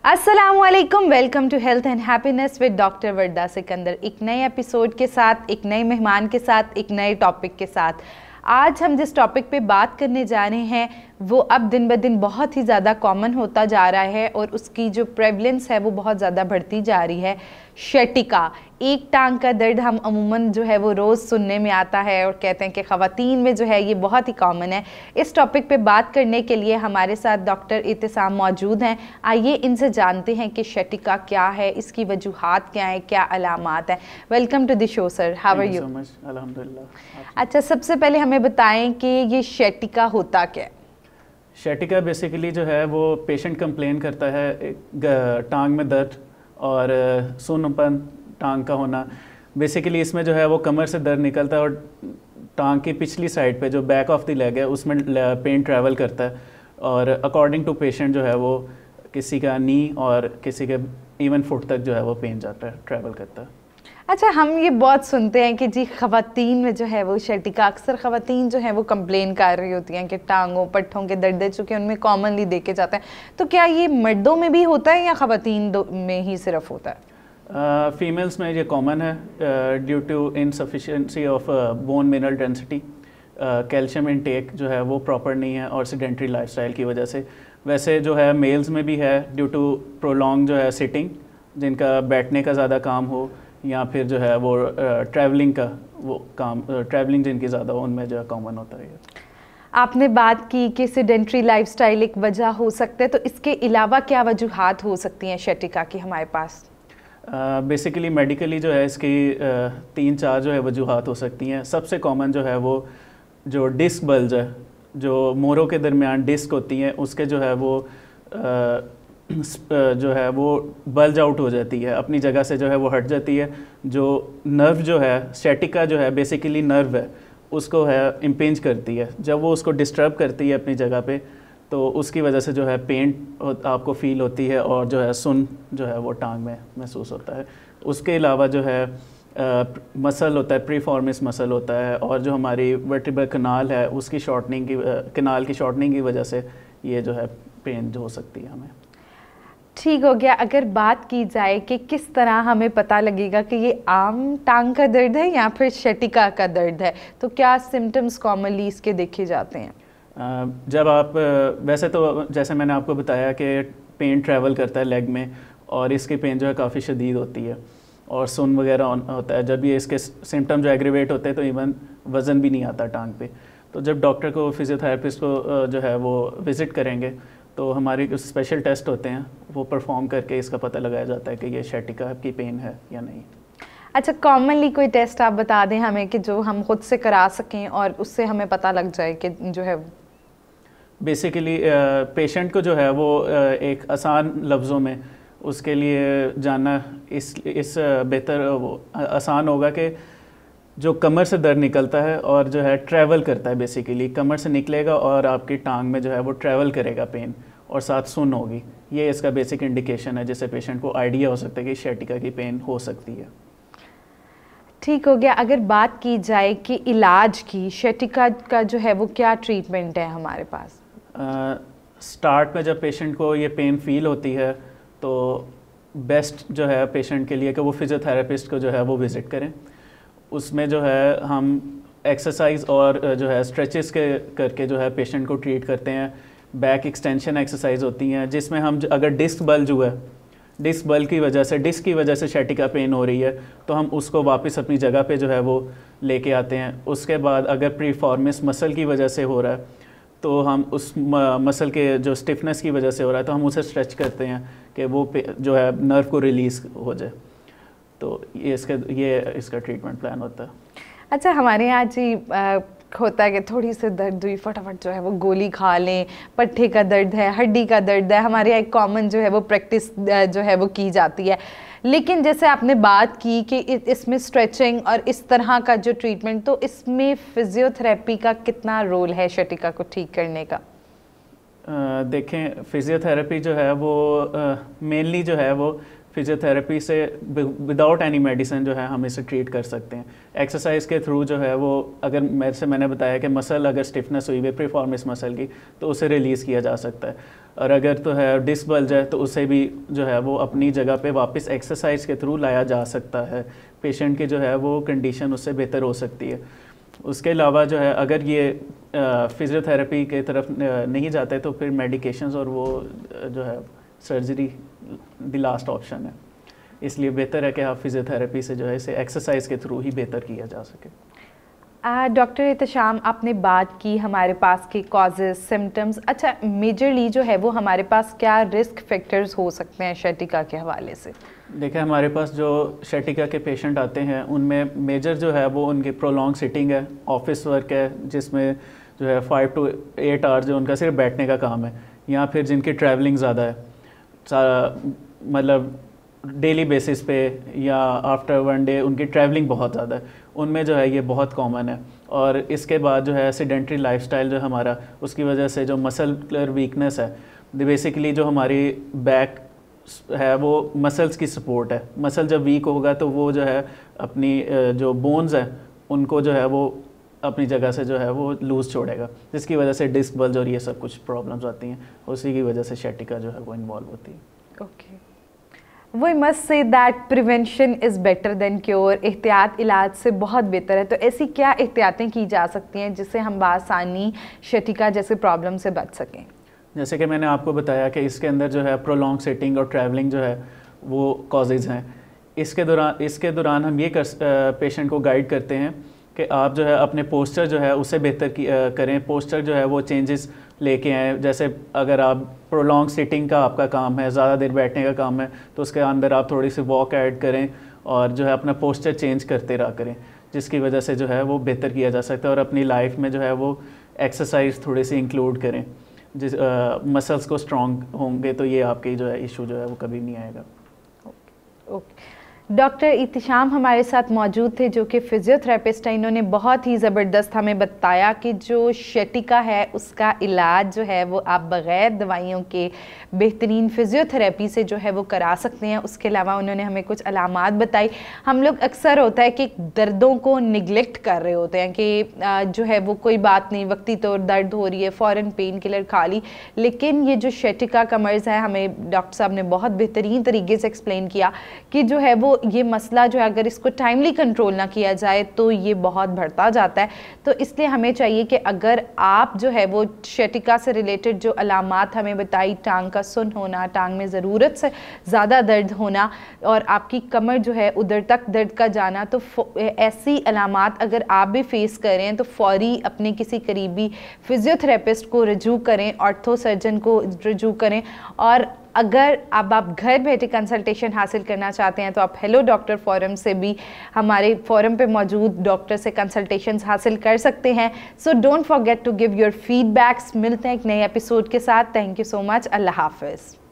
अस्सलामुअलैकुम, welcome to health and happiness with doctor Warda Sikandar. एक नए एपिसोड के साथ, एक नए मेहमान के साथ, एक नए टॉपिक के साथ। आज हम जिस टॉपिक पे बात करने जा रहे हैं वो अब दिन ब दिन बहुत ही ज़्यादा कॉमन होता जा रहा है और उसकी जो प्रेवलेंस है वो बहुत ज़्यादा बढ़ती जा रही है। शटिका, एक टांग का दर्द हम अमूमन जो है वो रोज़ सुनने में आता है और कहते हैं कि ख़वातीन में जो है ये बहुत ही कॉमन है। इस टॉपिक पे बात करने के लिए हमारे साथ डॉक्टर इत्तिसाम मौजूद हैं। आइए इनसे जानते हैं कि शटिका क्या है, इसकी वजूहात क्या हैं, क्या अलामात हैं। Welcome to the show sir, how are you? अल्हम्दुलिल्लाह। अच्छा, सबसे पहले हमें बताएं कि ये शटिका होता क्या है? शटिका बेसिकली जो है वो पेशेंट कंप्लेन करता है टांग में दर्द और सुन्नपन टांग का होना। बेसिकली इसमें जो है वो कमर से दर्द निकलता है और टांग की पिछली साइड पे जो बैक ऑफ द लेग है उसमें पेन ट्रैवल करता है और अकॉर्डिंग टू पेशेंट जो है वो किसी का नी और किसी के इवन फुट तक जो है वो पेन जाता है, ट्रैवल करता है। अच्छा, हम ये बहुत सुनते हैं कि जी ख़वातीन में जो है वो शटिका, अक्सर ख़वातीन जो है वो कंप्लेन कर रही होती हैं कि टांगों पट्ठों के दर्द चूँकि उनमें कॉमनली देखे जाते हैं, तो क्या ये मर्दों में भी होता है या ख़वातीन में ही सिर्फ होता है? फीमेल्स में ये कॉमन है due to insufficiency of bone mineral density. Calcium intake जो है वो प्रॉपर नहीं है और सेडेंट्री लाइफस्टाइल की वजह से। वैसे जो है मेल्स में भी है ड्यू टू प्रोलॉन्ग जो है सिटिंग, जिनका बैठने का ज़्यादा काम हो या फिर जो है वो ट्रैवलिंग का वो काम, ट्रैवलिंग जिनकी ज़्यादा हो उनमें जो है कॉमन होता है। आपने बात की कि सेडेंट्री लाइफस्टाइल एक वजह हो सकता है, तो इसके अलावा क्या वजूहात हो सकती हैं शटिका की हमारे पास? बेसिकली मेडिकली जो है इसकी 3-4 जो है वजूहात हो सकती हैं। सबसे कॉमन जो है वो जो डिस्क बल्ज है, जो मोरों के दरमियान डिस्क होती हैं उसके जो है वो जो है वो बल्ज आउट हो जाती है, अपनी जगह से जो है वो हट जाती है। जो नर्व जो है, शटिका जो है बेसिकली नर्व है, उसको है इम्पेंज करती है। जब वो उसको डिस्टर्ब करती है अपनी जगह पे तो उसकी वजह से जो है पेन आपको फील होती है और जो है सुन जो है वो टांग में महसूस होता है। उसके अलावा जो है मसल होता है, प्रीफॉर्मिस मसल होता है और जो हमारी वर्टिब्रल कनाल है उसकी शॉर्टनिंग की, कनाल की शॉर्टनिंग की वजह से ये जो है पेन जो हो सकती है हमें। ठीक हो गया। अगर बात की जाए कि किस तरह हमें पता लगेगा कि ये आम टांग का दर्द है या फिर शटिका का दर्द है, तो क्या सिम्टम्स कॉमनली इसके देखे जाते हैं? जब आप वैसे तो जैसे मैंने आपको बताया कि पेन ट्रैवल करता है लेग में और इसकी पेन जो है काफ़ी शदीद होती है और सुन वगैरह होता है। जब ये इसके सिम्टम जो एग्रीवेट होते हैं तो इवन वज़न भी नहीं आता टांग पे। तो जब डॉक्टर को, फिजियोथेरेपिस्ट को जो है वो विज़िट करेंगे तो हमारे कुछ स्पेशल टेस्ट होते हैं, वो परफॉर्म करके इसका पता लगाया जाता है कि ये शटिका की पेन है या नहीं। अच्छा, कॉमनली कोई टेस्ट आप बता दें हमें कि जो हम खुद से करा सकें और उससे हमें पता लग जाए कि जो है। बेसिकली पेशेंट को जो है वो एक आसान लफ्ज़ों में उसके लिए जानना इस बेहतर वो आसान होगा कि जो कमर से दर्द निकलता है और जो है ट्रैवल करता है, बेसिकली कमर से निकलेगा और आपकी टांग में जो है वो ट्रैवल करेगा पेन और साथ सुन होगी। ये इसका बेसिक इंडिकेशन है जिससे पेशेंट को आइडिया हो सकता है कि शटिका की पेन हो सकती है। ठीक हो गया। अगर बात की जाए कि इलाज की, शटिका का जो है वो क्या ट्रीटमेंट है हमारे पास? स्टार्ट में जब पेशेंट को ये पेन फील होती है तो बेस्ट जो है पेशेंट के लिए कि वो फिजियोथेरेपिस्ट को जो है वो विज़िट करें। उसमें जो है हम एक्सरसाइज और जो है स्ट्रेचेस के करके जो है पेशेंट को ट्रीट करते हैं। बैक एक्सटेंशन एक्सरसाइज होती हैं जिसमें हम अगर डिस्क बल्ज हुआ है, डिस्क बल की वजह से, डिस्क की वजह से शटिका पेन हो रही है तो हम उसको वापस अपनी जगह पे जो है वो लेके आते हैं। उसके बाद अगर प्रीफॉर्मिस मसल की वजह से हो रहा है तो हम उस मसल के जो स्टिफनेस की वजह से हो रहा है तो हम उसे स्ट्रेच करते हैं कि वो जो है नर्व को रिलीज़ हो जाए। तो ये इसका ट्रीटमेंट प्लान होता है। अच्छा, हमारे यहाँ जी होता है कि थोड़ी सी दर्द हुई फटाफट जो है वो गोली खा लें, पट्टे का दर्द है, हड्डी का दर्द है, हमारे यहाँ एक कॉमन जो है वो प्रैक्टिस जो है वो की जाती है। लेकिन जैसे आपने बात की कि इसमें स्ट्रेचिंग और इस तरह का जो ट्रीटमेंट, तो इसमें फिजियोथेरेपी का कितना रोल है शटिका को ठीक करने का? देखें, फिजियोथेरेपी जो है वो मेनली जो है वो फिजियोथेरेपी से विदाउट एनी मेडिसिन जो है हम इसे ट्रीट कर सकते हैं। एक्सरसाइज के थ्रू जो है वो, अगर मैंने बताया कि मसल अगर स्टिफनेस हुई है प्रीफॉर्मिस मसल की तो उसे रिलीज़ किया जा सकता है। और अगर तो है डिस्क बल्ज है तो उसे भी जो है वो अपनी जगह पे वापस एक्सरसाइज के थ्रू लाया जा सकता है। पेशेंट की जो है वो कंडीशन उससे बेहतर हो सकती है। उसके अलावा जो है अगर ये फिज़ियोथेरेपी के तरफ नहीं जाते तो फिर मेडिकेशंस और वो जो है सर्जरी द लास्ट ऑप्शन है। इसलिए बेहतर है कि आप फिज़ियोथेरेपी से जो है इसे एक्सरसाइज के थ्रू ही बेहतर किया जा सके। डॉक्टर एहतशाम, आपने बात की हमारे पास के कॉजेज़, सिम्टम्स। अच्छा, मेजरली जो है वो हमारे पास क्या रिस्क फैक्टर्स हो सकते हैं शटिका के हवाले से? देखिए, हमारे पास जो शटिका के पेशेंट आते हैं उनमें मेजर जो है वो उनकी प्रोलॉन्ग सिटिंग है, ऑफिस वर्क है जिसमें जो है 5 to 8 आवर्स जो उनका सिर्फ बैठने का काम है, या फिर जिनकी ट्रैवलिंग ज़्यादा है, मतलब डेली बेसिस पे या आफ्टर वन डे उनकी ट्रैवलिंग बहुत ज़्यादा है, उनमें जो है ये बहुत कॉमन है। और इसके बाद जो है सेडेंट्री लाइफस्टाइल जो हमारा, उसकी वजह से जो मसलर वीकनेस है, बेसिकली जो हमारी बैक है वो मसल्स की सपोर्ट है। मसल जब वीक होगा तो वो जो है अपनी जो बोन्स हैं उनको जो है वो अपनी जगह से जो है वो लूज़ छोड़ेगा, जिसकी वजह से डिस्क बल्ज और ये सब कुछ प्रॉब्लम्स आती हैं। उसी की वजह से शटिका जो है वो इन्वॉल्व होती है। Okay, we must say that prevention is better than cure. एहतियात इलाज से बहुत बेहतर है। तो ऐसी क्या एहतियातें की जा सकती हैं जिससे हम बासानी शटिका जैसे प्रॉब्लम से बच सकें? जैसे कि मैंने आपको बताया कि इसके अंदर जो है प्रोलॉन्ग सिटिंग और ट्रैवलिंग जो है वो कॉजेज़ हैं। इसके दौरान हम ये पेशेंट को गाइड करते हैं कि आप जो है अपने पोस्चर जो है उसे बेहतर करें। पोस्चर जो है वो चेंजेस लेके आएँ। जैसे अगर आप प्रोलॉन्ग सिटिंग का आपका काम है, ज़्यादा देर बैठने का काम है, तो उसके अंदर आप थोड़ी सी वॉक ऐड करें और जो है अपना पोस्चर चेंज करते रहा करें, जिसकी वजह से जो है वो बेहतर किया जा सकता है। और अपनी लाइफ में जो है वो एक्सरसाइज थोड़ी सी इंक्लूड करें। जिस मसल्स को स्ट्रॉन्ग होंगे तो ये आपकी जो है इशू जो है वो कभी नहीं आएगा। ओके, डॉक्टर एहतशाम हमारे साथ मौजूद थे जो कि फ़िज़ियोथेरेपिस्ट हैं। इन्होंने बहुत ही ज़बरदस्त हमें बताया कि जो शटिका है उसका इलाज जो है वो आप बग़ैर दवाइयों के बेहतरीन फ़िज़ियोथेरेपी से जो है वो करा सकते हैं। उसके अलावा उन्होंने हमें कुछ अलामात बताई। हम लोग अक्सर होता है कि दर्दों को निगलेक्ट कर रहे होते हैं कि जो है वो कोई बात नहीं, वक्ती तौर दर्द हो रही है, फ़ौरन पेन किलर खा ली। लेकिन ये जो शटिका का मर्ज़ है, हमें डॉक्टर साहब ने बहुत बेहतरीन तरीके से एक्सप्लेन किया कि जो है वो ये मसला जो है अगर इसको टाइमली कंट्रोल ना किया जाए तो ये बहुत बढ़ता जाता है। तो इसलिए हमें चाहिए कि अगर आप जो है वो शटिका से रिलेटेड जो अलामात हमें बताई, टांग का सुन होना, टांग में ज़रूरत से ज़्यादा दर्द होना और आपकी कमर जो है उधर तक दर्द का जाना, तो ऐसी अलामात अगर आप भी फेस करें तो फ़ौरी अपने किसी करीबी फ़िज़ियोथेरेपिस्ट को रजू करें, ऑर्थो सर्जन को रजू करें। और अगर अब आप घर बैठे कंसल्टेशन हासिल करना चाहते हैं तो आप हेलो डॉक्टर फोरम से भी हमारे फोरम पे मौजूद डॉक्टर से कंसल्टेशंस हासिल कर सकते हैं। So don't forget to give your feedbacks. मिलते हैं एक नए एपिसोड के साथ। Thank you so much. अल्लाह हाफ़िज़।